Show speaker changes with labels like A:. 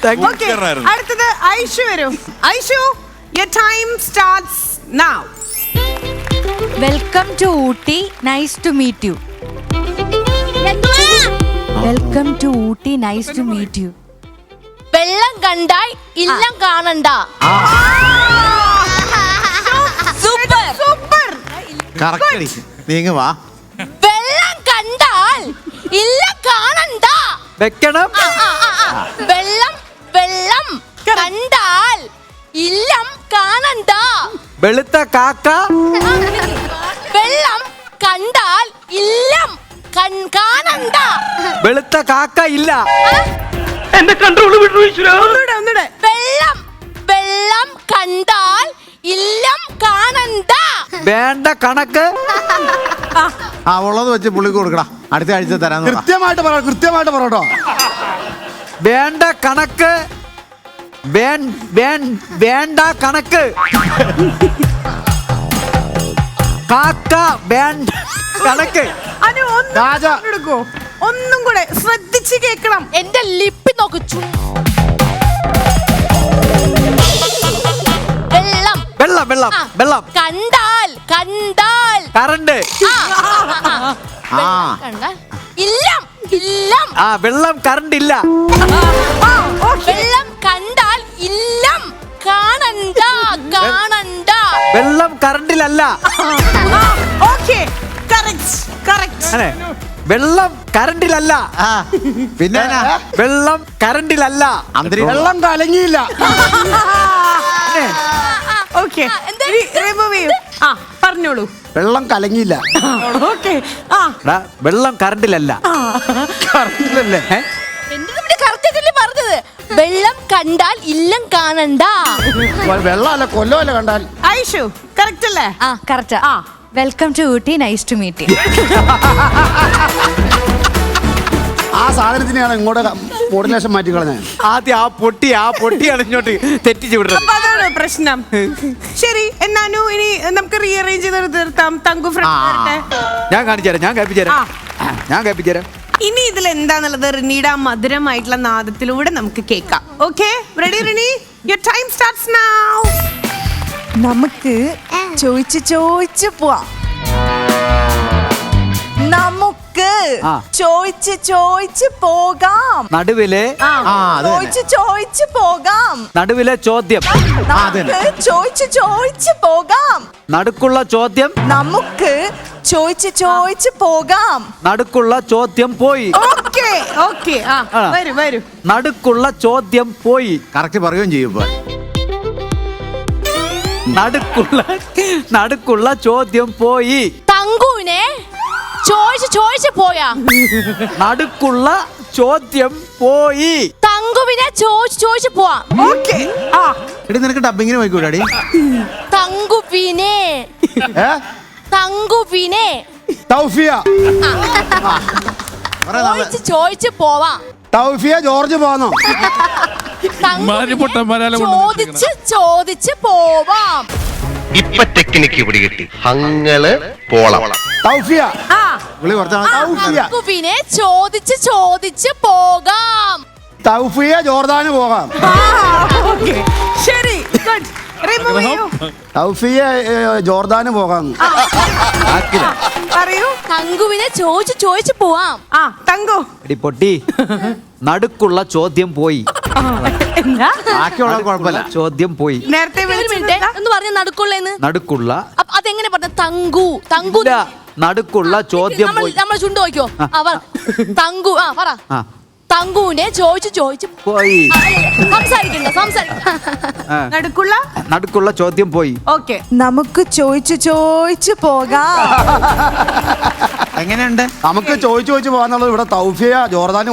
A: Okay, അടുത്തത് ഐഷു വരും. Aishu, your time starts now.
B: Welcome to Ooty. Nice to meet you. Welcome to Ooty. Nice to meet you.
C: വെള്ളം കണ്ടാൽ ഇല്ലം കാണണ്ട.
A: Super, super.
D: Correct നീങ്ങ വാ.
C: വെള്ളം കണ്ടാൽ ഇല്ലം കാണണ്ട.
E: വെക്കണം.
C: വെള്ളം വെള്ളം കണ്ടാൽ ഇല്ലം കാണണ്ട.
E: വെളുത്ത കാക്ക.
C: വെള്ളം കണ്ടാൽ ഇല്ലം കാണണ്ട.
E: വെളുത്ത കാക്ക ഇല്ല.
F: എന്റെ കൺട്രോൾ വിട്ടു ഈശ്വരാ.
A: ഒന്നൂടെ.
C: വെള്ളം വെള്ളം കണ്ടാൽ ഇല്ലം കാണണ്ട.
E: വേണ്ട കണക്ക്.
D: ഉള്ളത് വെച്ച് പുള്ളിക്ക് കൊടുക്കടാ, അടുത്ത ആഴ്ച തരാന്ന്.
G: കൃത്യമായിട്ട് പറയട്ടോ.
E: വേണ്ട കണക്ക്. വേണ്ട കണക്ക്. കാക്ക വേണ്ട കണക്ക്.
A: അനു എടുക്കോ, ഒന്നും കൂടെ ശ്രദ്ധിച്ച് കേൾക്കണം.
C: എന്റെ ലിപ്പി നോക്ക്. വെള്ളം
E: വെള്ളം വെള്ളം വെള്ളം.
C: കണ്ടാൽ
E: കറണ്ട്.
C: കണ്ടാൽ ഇല്ലം ഇല്ലം.
E: വെള്ളം കറണ്ട് ഇല്ല.
C: വെള്ളം കണ്ടാൽ ഇല്ലം കാണണ്ട.
E: വെള്ളം കറണ്ടിലല്ല. വെള്ളം കറണ്ടിലല്ല.
D: പിന്നെ
E: വെള്ളം കറണ്ടിലല്ല.
G: വെള്ളം കലങ്ങിയില്ല.
A: പറഞ്ഞോളൂ.
G: വെള്ളം കലങ്ങിയില്ല.
E: വെള്ളം കറണ്ടിലല്ല.
G: കറണ്ടിലല്ലേ?
C: പറഞ്ഞത് വെള്ളം കണ്ടാൽ ഇല്ലം കാണണ്ട.
G: വെള്ളമല്ല കൊല്ലമല്ല കണ്ടാൽ.
A: ഐഷു കറക്റ്റ് അല്ലേ?
B: Correct. Welcome to Ooty. Nice to meet you.
G: ആ സാധനത്തിനെയാണ് ഇങ്ങോട്ട് മോഡുലേഷൻ മാറ്റി കളഞ്ഞത്.
E: ആദ്യം ആ പൊട്ടിയാണ് ഇങ്ങോട്ട് തെറ്റിച്ചു വിടുന്നത്.
A: അതാണ് പ്രശ്നം. ശരി, എന്നാനു ഇനി നമുക്ക് റീഅറേഞ്ച് ചെയ്ത് തീർത്താം. തങ്കു
E: ഞാൻ കാണിച്ചുതരാം. ഞാൻ കേൾപ്പിച്ചുതരാം.
A: ഇനി ഇതിൽ എന്താന്നുള്ളത് റിനിയുടെ ആ മധുരമായിട്ടുള്ള നാദത്തിലൂടെ നമുക്ക് കേൾക്കാം. Okay, ready Rini? Your time starts now.
B: നമുക്ക് ചോദിച്ച് പോവാം. നമുക്ക് ചോദിച്ച് പോകാം.
E: നടുവിലെ
B: ചോദിച്ച് പോകാം.
E: നടുവിലെ ചോദ്യം.
B: ചോദിച്ച് പോകാം.
E: നടുക്കുള്ള ചോദ്യം.
B: നമുക്ക് ചോദിച്ച് പോകാം.
E: നടുക്കുള്ള ചോദ്യം പോയി.
A: ഓക്കെ വരൂ.
E: നടുക്കുള്ള ചോദ്യം പോയി.
D: കറക്റ്റ് പറയുകയും ചെയ്യും.
E: നടുക്കുള്ള ചോദ്യം പോയി.
C: തങ്കുവിനെ ചോദിച്ച് പോയാ.
E: നടുക്കുള്ള ചോദ്യം പോയി.
C: തങ്കുവിനെ ചോദിച്ച് പോവാ.
D: എടി നിനക്ക് ഡബിങ്ങിന് പോയിക്കൂടാടി.
C: തങ്കുവിനെ
G: തൗഫിയ
C: ചോദിച്ച് പോവാ.
G: തൗഫിയ ജോർജ് പോന്നോ?
C: ചോദിച്ച് പോവാം.
H: ഇപ്പൊ ടെക്നിക്ക് ഇവിടെ കിട്ടി. ഹങ്ങള് പോളം.
G: തൗഫിയ
C: തങ്കുവിനെ ചോദിച്ച് പോകാം.
G: തൗഫിയ ജോർദാന് പോകാം.
A: ശരി, ഗുഡ്.
G: തൗഫിയ ജോർദാന് പോകാം.
A: പറയൂ.
C: തങ്കുവിനെ ചോദിച്ച് പോവാം.
A: തങ്കു
E: എടി പൊട്ടി, നടുക്കുള്ള ചോദ്യം പോയി.
D: ബാക്കിയുള്ള കുഴപ്പമില്ല.
E: ചോദ്യം പോയി.
A: നേരത്തെ
C: എന്ന് പറഞ്ഞ
E: നടുക്കുള്ള
C: അതെങ്ങനെ പറഞ്ഞ? തങ്കു
E: നടുക്കുള്ള ചോദ്യം പോയി.
C: നമ്മൾ ചുണ്ടു നോക്കിയോ? തങ്കു പറ. തങ്കുവിനെ ചോദിച്ച്
E: പോയി. നടുക്കുള്ള ചോദ്യം പോയി.
A: ഓക്കെ,
B: നമുക്ക് ചോദിച്ച് പോകാം.
D: എങ്ങനെയുണ്ട്?
G: നമുക്ക് ചോദിച്ചു പോകാന്നുള്ളത് ഇവിടെ തൗഫിയ ജോർദാന്